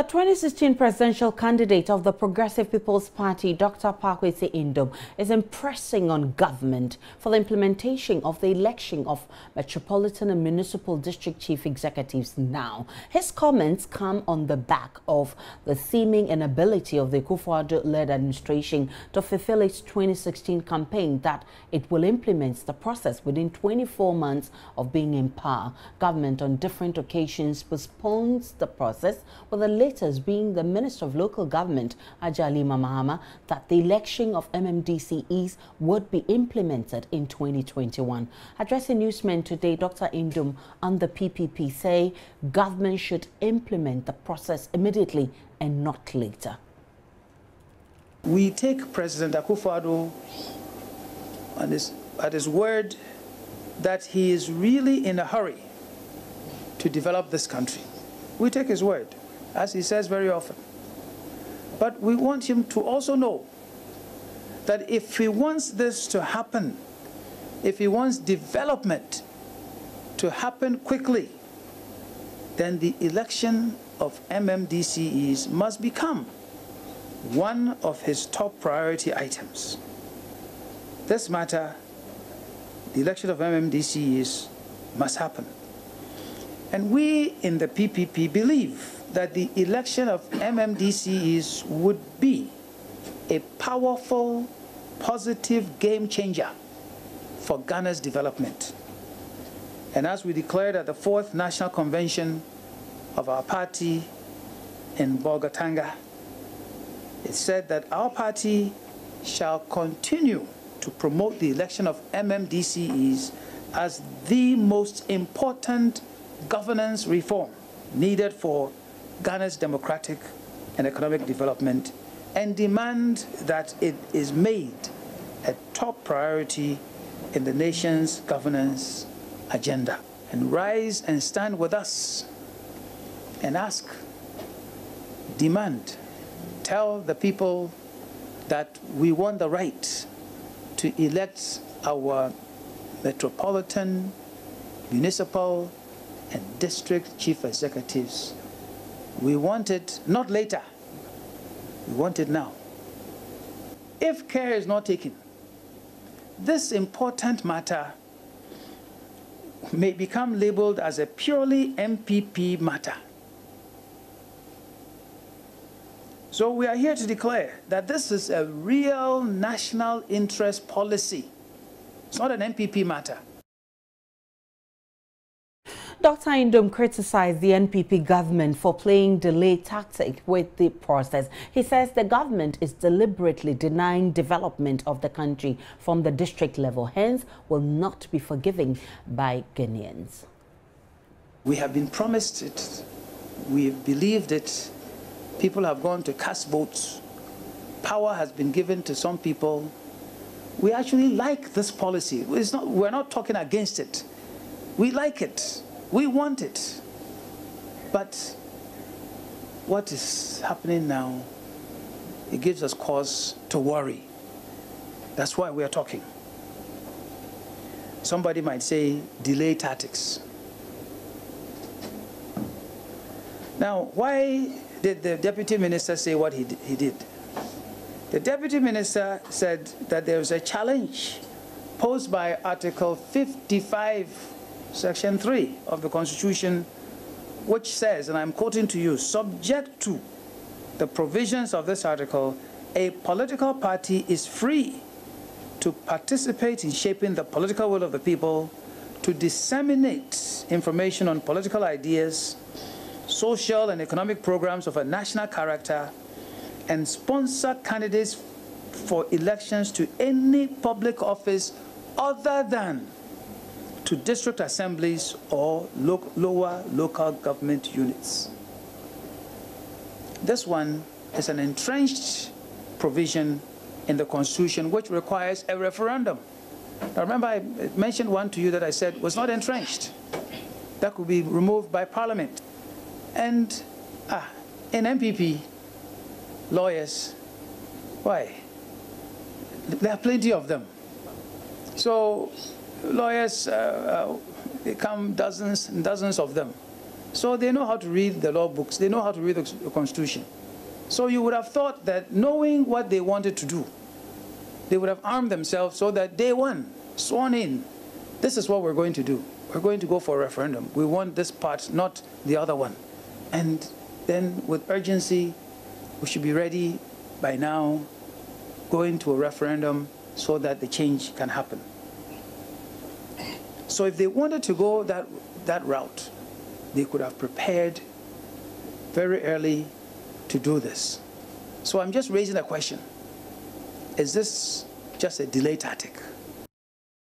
The 2016 presidential candidate of the Progressive People's Party, Dr. Nduom, is impressing on government for the implementation of the election of metropolitan and municipal district chief executives now. His comments come on the back of the seeming inability of the Akufo-Addo-led administration to fulfill its 2016 campaign that it will implement the process within 24 months of being in power. Government on different occasions postpones the process, with the latest being the Minister of Local Government, Ajalima Mahama, that the election of MMDCEs would be implemented in 2021. Addressing newsmen today, Dr. Nduom and the PPP say government should implement the process immediately and not later. We take President Akufo-Addo at his word that he is really in a hurry to develop this country. We take his word, as he says very often. But we want him to also know that if he wants this to happen, if he wants development to happen quickly, then the election of MMDCEs must become one of his top priority items. This matter, the election of MMDCEs, must happen. And we in the PPP believe that the election of MMDCEs would be a powerful, positive game changer for Ghana's development. And as we declared at the 4th National Convention of our party in Bolgatanga, it said that our party shall continue to promote the election of MMDCEs as the most important governance reform needed for Ghana's democratic and economic development, and demand that it is made a top priority in the nation's governance agenda. And rise and stand with us and ask, demand, tell the people that we want the right to elect our metropolitan, municipal, and district chief executives. We want it not later, we want it now. If care is not taken, this important matter may become labeled as a purely MPP matter. So we are here to declare that this is a real national interest policy. It's not an MPP matter. Dr. Nduom criticized the NPP government for playing delay tactic with the process. He says the government is deliberately denying development of the country from the district level, hence will not be forgiven by Ghanaians. We have been promised it. We have believed it. People have gone to cast votes. Power has been given to some people. We actually like this policy. We're not talking against it. We like it. We want it. But what is happening now, it gives us cause to worry. That's why we are talking. Somebody might say delay tactics. Now, why did the deputy minister say what he did? The deputy minister said that there was a challenge posed by Article 55, Section 3 of the Constitution, which says, and I'm quoting to you, subject to the provisions of this article, a political party is free to participate in shaping the political will of the people, to disseminate information on political ideas, social and economic programs of a national character, and sponsor candidates for elections to any public office other than to district assemblies or lower local government units. This one is an entrenched provision in the Constitution which requires a referendum. Now remember, I mentioned one to you that I said was not entrenched. That could be removed by Parliament. And in MPP, lawyers, why? There are plenty of them. So lawyers, they come dozens and dozens of them. So they know how to read the law books. They know how to read the Constitution. So you would have thought that knowing what they wanted to do, they would have armed themselves so that day one, sworn in, this is what we're going to do. We're going to go for a referendum. We want this part, not the other one. And then with urgency, we should be ready by now, going to a referendum so that the change can happen. So if they wanted to go that route, they could have prepared very early to do this. So I'm just raising a question. Is this just a delay tactic?